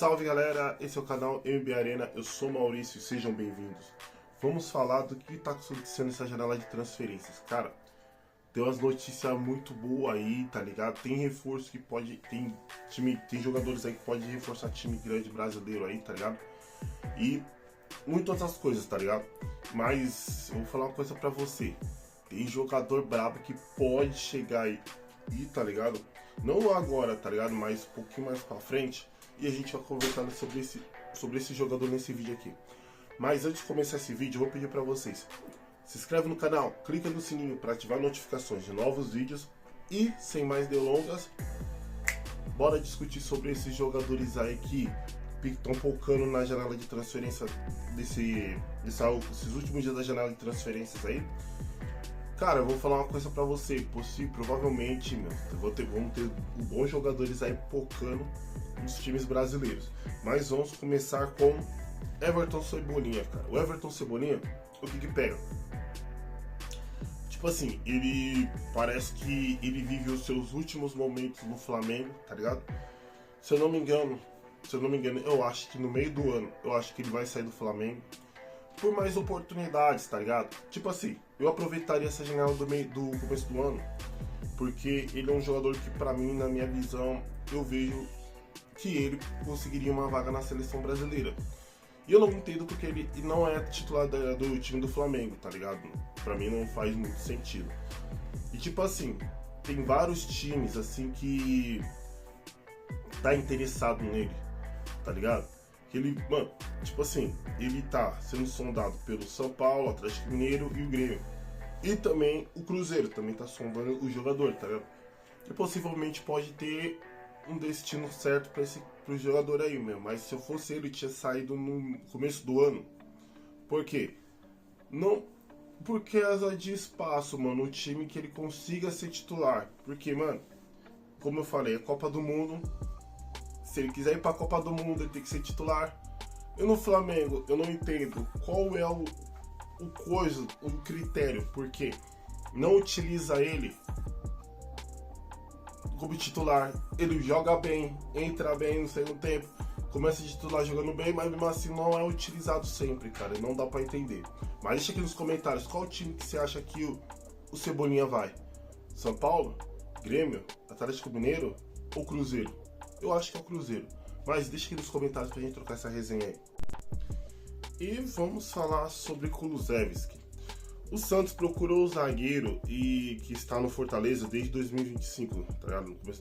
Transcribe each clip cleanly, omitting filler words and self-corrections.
Salve galera, esse é o canal MB Arena, eu sou Maurício e sejam bem-vindos. Vamos falar do que está acontecendo nessa janela de transferências. Cara, tem umas notícias muito boas aí, tá ligado? Tem reforço que pode, tem jogadores aí que pode reforçar time grande brasileiro aí, tá ligado? E muitas outras coisas, tá ligado? Mas eu vou falar uma coisa pra você. Tem jogador brabo que pode chegar aí, tá ligado? Não agora, tá ligado? Mas um pouquinho mais pra frente. E a gente vai conversar sobre esse jogador nesse vídeo aqui. Mas antes de começar esse vídeo, eu vou pedir pra vocês: se inscreve no canal, clica no sininho para ativar notificações de novos vídeos. E sem mais delongas, bora discutir sobre esses jogadores aí que estão focando na janela de transferência esses últimos dias da janela de transferências aí. Cara, eu vou falar uma coisa pra você, provavelmente, vamos ter bons jogadores aí focando nos times brasileiros. Mas vamos começar com Everton Cebolinha, cara. O Everton Cebolinha, o que pega? Tipo assim, ele parece que ele vive os seus últimos momentos no Flamengo, tá ligado? Se eu não me engano, eu acho que no meio do ano, eu acho que ele vai sair do Flamengo por mais oportunidades, tá ligado? Tipo assim, eu aproveitaria essa janela do começo do ano, porque ele é um jogador que, pra mim, na minha visão, eu vejo que ele conseguiria uma vaga na seleção brasileira. E eu não entendo porque ele não é titular do time do Flamengo, tá ligado? Pra mim não faz muito sentido. E tipo assim, tem vários times assim que tá interessado nele, tá ligado? Que ele, mano, tipo assim, ele tá sendo sondado pelo São Paulo, Atlético Mineiro e o Grêmio. E também o Cruzeiro também tá sondando o jogador, tá ligado? E possivelmente pode ter um destino certo para pro jogador aí mesmo. Mas se eu fosse ele, tinha saído no começo do ano. Por quê? Não por causa de espaço, mano, o time que ele consiga ser titular. Porque, mano, como eu falei, é Copa do Mundo. Se ele quiser ir pra Copa do Mundo, ele tem que ser titular. E no Flamengo, eu não entendo qual é o critério, porque não utiliza ele como titular. Ele joga bem, entra bem no segundo tempo, começa a titular jogando bem, mas mesmo assim não é utilizado sempre, cara, não dá pra entender. Mas deixa aqui nos comentários qual time que você acha que o Cebolinha vai: São Paulo, Grêmio, Atlético Mineiro ou Cruzeiro? Eu acho que é o Cruzeiro, mas deixa aqui nos comentários pra gente trocar essa resenha aí. E vamos falar sobre Kulusevski. O Santos procurou o zagueiro e que está no Fortaleza desde 2025, tá ligado? No começo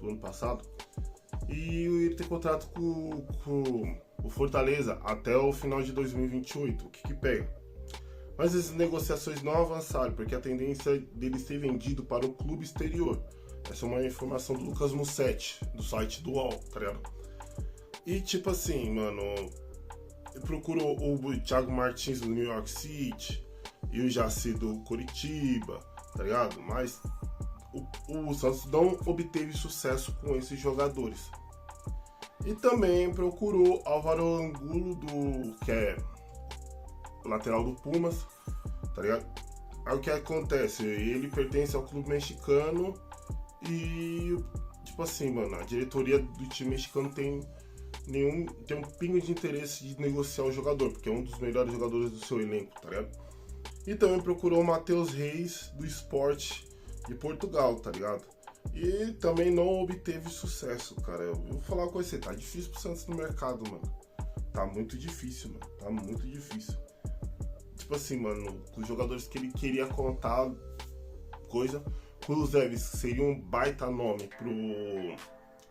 do ano passado. E ele tem contrato com o Fortaleza até o final de 2028. O que pega? Mas as negociações não avançaram, porque a tendência dele ser vendido para o clube exterior. Essa é uma informação do Lucas Mussetti, do site do UOL, tá ligado? E tipo assim, mano, ele procurou o Thiago Martins do New York City e o Jaci do Coritiba, tá ligado? Mas o Santos não obteve sucesso com esses jogadores. E também procurou Álvaro Angulo, que é lateral do Pumas, tá ligado? Aí o que acontece? Ele pertence ao clube mexicano e, tipo assim, mano, a diretoria do time mexicano tem um pingo de interesse de negociar o jogador, porque é um dos melhores jogadores do seu elenco, tá ligado? E também procurou o Matheus Reis do Sport de Portugal, tá ligado? E também não obteve sucesso, cara. Eu vou falar com você, tá difícil pro Santos no mercado, mano. Tá muito difícil, mano. Tá muito difícil. Tipo assim, mano, os jogadores que ele queria contar coisa, Kulusevski seria um baita nome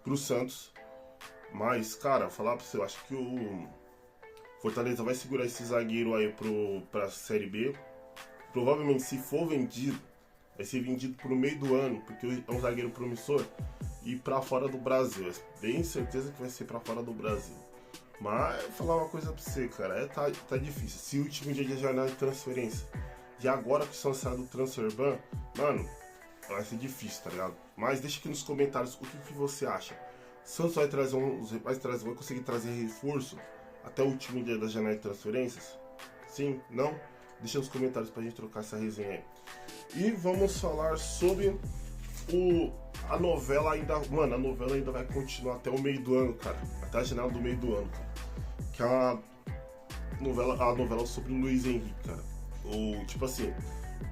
pro Santos. Mas, cara, falar pra você, eu acho que o Fortaleza vai segurar esse zagueiro aí pra Série B. Provavelmente, se for vendido, vai ser vendido pro meio do ano, porque é um zagueiro promissor, e pra fora do Brasil. É bem certeza que vai ser pra fora do Brasil. Mas, vou falar uma coisa pra você, cara, tá difícil. Se o último dia de janela de transferência, e agora que são saindo do Transfer Ban, mano, vai ser difícil, tá ligado? Mas deixa aqui nos comentários o que você acha. Santos vai conseguir trazer reforço até o último dia da janela de transferências? Sim? Não? Deixa nos comentários pra gente trocar essa resenha aí. E vamos falar sobre A novela ainda, mano, a novela ainda vai continuar até o meio do ano, cara. Até a janela do meio do ano, cara. Que é a novela sobre o Luiz Henrique, cara. Tipo assim,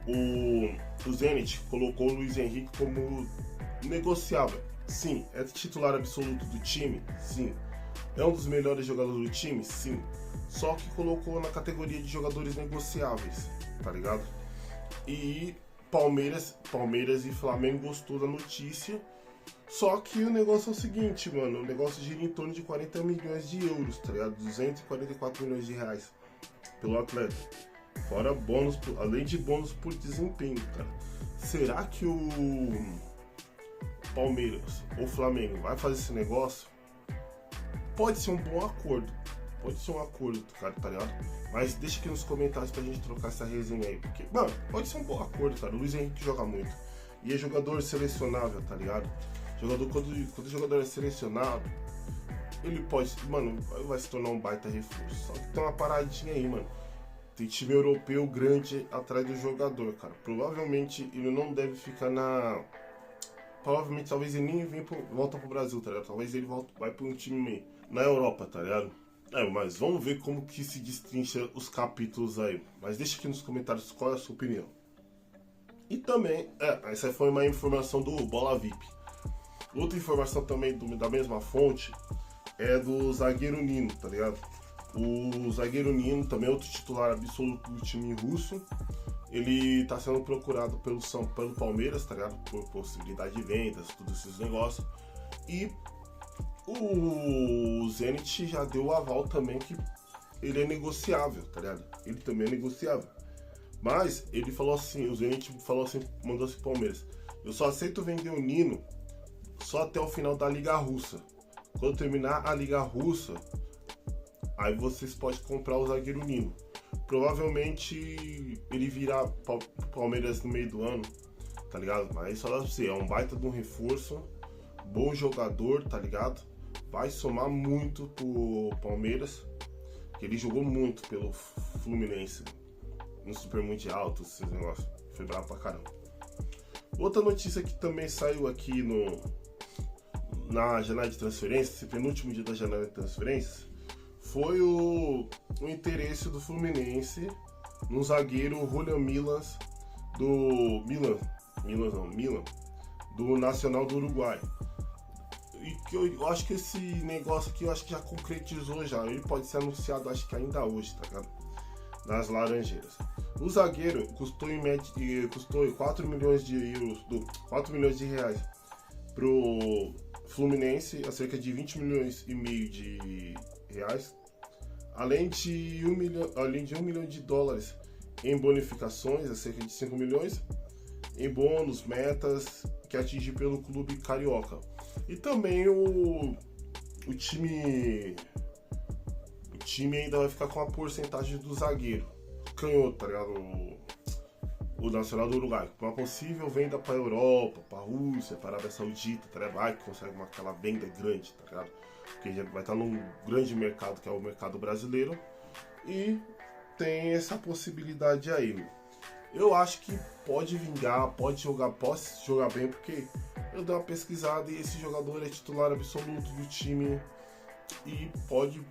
o Zenit colocou o Luiz Henrique como negociável. Sim. É titular absoluto do time? Sim. É um dos melhores jogadores do time? Sim. Só que colocou na categoria de jogadores negociáveis, tá ligado? E Palmeiras e Flamengo gostou da notícia. Só que o negócio é o seguinte, mano. O negócio gira em torno de 40 milhões de euros, tá ligado? 244 milhões de reais pelo atleta. Fora bônus, além de bônus por desempenho, cara. Será que o Palmeiras ou Flamengo vai fazer esse negócio? Pode ser um bom acordo. Pode ser um acordo, cara, tá ligado? Mas deixa aqui nos comentários pra gente trocar essa resenha aí. Porque, mano, pode ser um bom acordo, cara. O Luiz Henrique joga muito. E é jogador selecionável, tá ligado? Quando o jogador é selecionado, ele pode, mano, vai se tornar um baita reforço. Só que tem uma paradinha aí, mano. Tem time europeu grande atrás do jogador, cara. Provavelmente ele não deve ficar talvez ele nem volta pro Brasil, tá ligado? Talvez ele vai pra um time na Europa, tá ligado? Mas vamos ver como que se destrincha os capítulos aí. Mas deixa aqui nos comentários qual é a sua opinião. E também, essa foi uma informação do Bola VIP. Outra informação também da mesma fonte é do zagueiro Nino, tá ligado? O zagueiro Nino também é outro titular absoluto do time russo. Ele tá sendo procurado pelo Palmeiras, tá ligado? Por possibilidade de vendas, todos esses negócios. E o Zenit já deu o aval também que ele é negociável, tá ligado? Ele também é negociável. Mas ele falou assim, o Zenit falou assim, mandou assim pro Palmeiras: eu só aceito vender o Nino só até o final da Liga Russa. Quando terminar a Liga Russa, aí vocês podem comprar o zagueiro Nino. Provavelmente ele virá Palmeiras no meio do ano, tá ligado? Mas só pra você, é um baita de um reforço, bom jogador, tá ligado? Vai somar muito pro Palmeiras, que ele jogou muito pelo Fluminense no Super Mundial, todos esses negócios. Foi bravo pra caramba. Outra notícia que também saiu aqui na janela de transferências, esse penúltimo dia da janela de transferências, foi o interesse do Fluminense no zagueiro Julian Milan do Nacional do Uruguai. E que eu acho que esse negócio aqui eu acho que já concretizou já. Ele pode ser anunciado, acho que ainda hoje, tá ligado? Nas Laranjeiras. O zagueiro custou em média 4 milhões de euros, 4 milhões de reais pro Fluminense, a cerca de 20 milhões e meio de reais, além de 1 milhão de dólares em bonificações, a cerca de 5 milhões, em bônus, metas que atingir pelo clube carioca. E também o time ainda vai ficar com a porcentagem do zagueiro canhoto, tá ligado? O Nacional do Uruguai. Uma possível venda pra Europa, pra Rússia, pra Arábia Saudita, tá ligado? Vai que consegue aquela venda grande, tá ligado? Porque já vai estar num grande mercado que é o mercado brasileiro. E tem essa possibilidade aí. Eu acho que pode vingar, pode jogar bem, porque eu dei uma pesquisada e esse jogador é titular absoluto do time e pode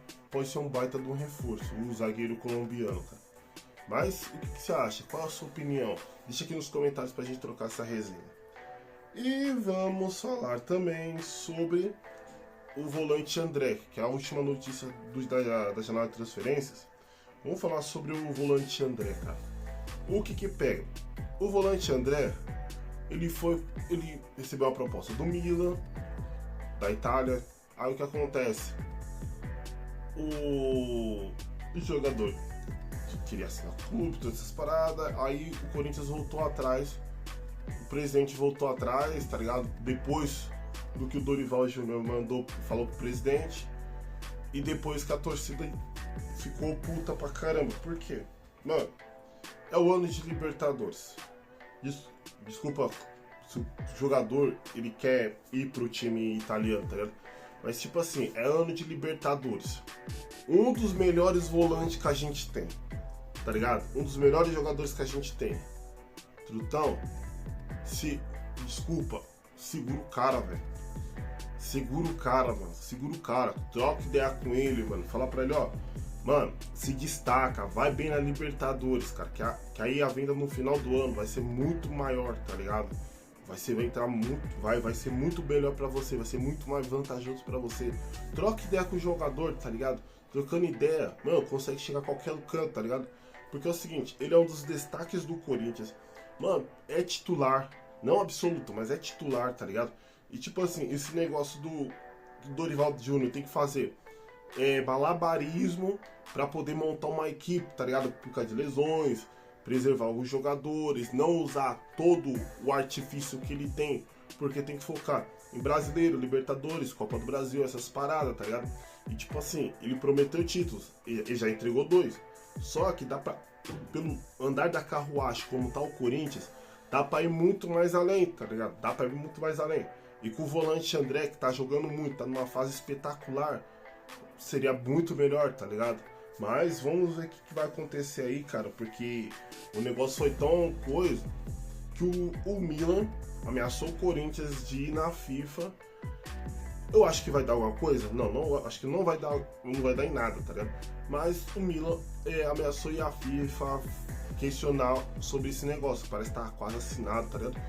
ser um baita de um reforço, o zagueiro colombiano, cara. Mas o que você acha? Qual a sua opinião? Deixa aqui nos comentários pra gente trocar essa resenha. E vamos falar também sobre o volante André, que é a última notícia da janela de transferências. Vamos falar sobre o volante André, cara. O que pega? O volante André, ele recebeu uma proposta do Milan, da Itália. Aí o que acontece? O jogador queria assinar o clube, todas essas paradas. Aí o Corinthians voltou atrás, o presidente voltou atrás, tá ligado? Depois do que o Dorival Júnior falou pro presidente, e depois que a torcida ficou puta pra caramba. Por quê? Mano, é o ano de Libertadores. Desculpa se o jogador ele quer ir pro time italiano, tá ligado? Mas tipo assim, é ano de Libertadores. Um dos melhores volantes que a gente tem, tá ligado? Um dos melhores jogadores que a gente tem. Trutão, desculpa, segura o cara, velho. Segura o cara, mano. Segura o cara. Troca ideia com ele, mano. Fala pra ele, ó. Mano, se destaca. Vai bem na Libertadores, cara. Que aí a venda no final do ano vai ser muito maior, tá ligado? Vai entrar muito. Vai ser muito melhor pra você. Vai ser muito mais vantajoso pra você. Troca ideia com o jogador, tá ligado? Trocando ideia, mano, consegue chegar a qualquer canto, tá ligado? Porque é o seguinte, ele é um dos destaques do Corinthians. Mano, é titular. Não absoluto, mas é titular, tá ligado? E tipo assim, esse negócio do Dorival Júnior tem que fazer malabarismo pra poder montar uma equipe, tá ligado? Por causa de lesões, preservar os jogadores, não usar todo o artifício que ele tem, porque tem que focar em Brasileiro, Libertadores, Copa do Brasil, essas paradas, tá ligado? E tipo assim, ele prometeu títulos, ele já entregou 2. Só que dá pra, pelo andar da carruagem como tá o Corinthians, dá pra ir muito mais além, tá ligado? Dá pra ir muito mais além. E com o volante André, que tá jogando muito, tá numa fase espetacular, seria muito melhor, tá ligado? Mas vamos ver o que vai acontecer aí, cara, porque o negócio foi tão coisa que o Milan ameaçou o Corinthians de ir na FIFA. Eu acho que vai dar alguma coisa? Não, acho que não vai dar em nada, tá ligado? Mas o Milan ameaçou ir à FIFA questionar sobre esse negócio, parece que tá quase assinado, tá ligado?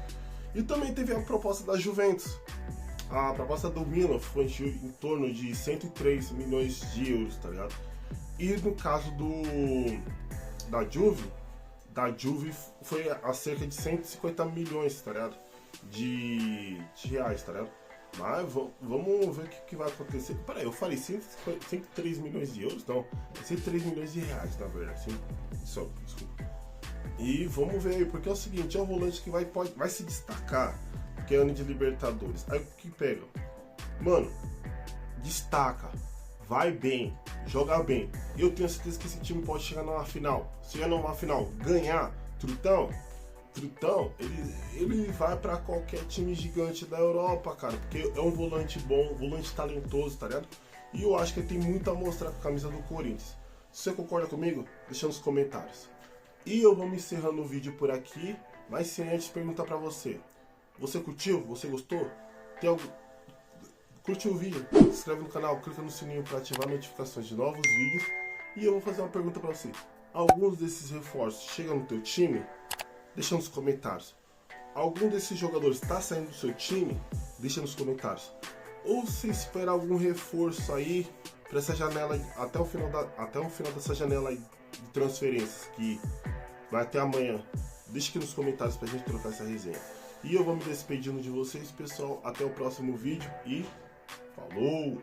E também teve a proposta da Juventus. A proposta do Milan foi em torno de 103 milhões de euros, tá ligado? E no caso da Juve foi a cerca de 150 milhões, tá ligado? De reais, tá ligado? Mas vamos ver o que vai acontecer. Peraí, eu falei 103 milhões de euros? Não, 103 milhões de reais, na verdade. Só, desculpa. E vamos ver aí, porque é o seguinte, é um volante que vai se destacar, porque é ano de Libertadores. Aí o que pega? Mano, destaca, vai bem, joga bem. Eu tenho certeza que esse time pode chegar numa final. Se chegar numa final, ganhar, Trutão, ele vai pra qualquer time gigante da Europa, cara, porque é um volante bom, um volante talentoso, tá ligado? E eu acho que ele tem muito a mostrar com a camisa do Corinthians. Se você concorda comigo, deixa nos comentários. E eu vou me encerrando o vídeo por aqui, mas sem antes perguntar pra você. Você curtiu? Você gostou? Tem algum... Curtiu o vídeo? Se inscreve no canal, clica no sininho para ativar notificações de novos vídeos. E eu vou fazer uma pergunta para você. Alguns desses reforços chegam no teu time? Deixa nos comentários. Algum desses jogadores está saindo do seu time? Deixa nos comentários. Ou se espera algum reforço aí para essa janela, até o final dessa janela aí de transferências, que vai até amanhã. Deixa aqui nos comentários pra gente trocar essa resenha. E eu vou me despedindo de vocês, pessoal. Até o próximo vídeo e falou!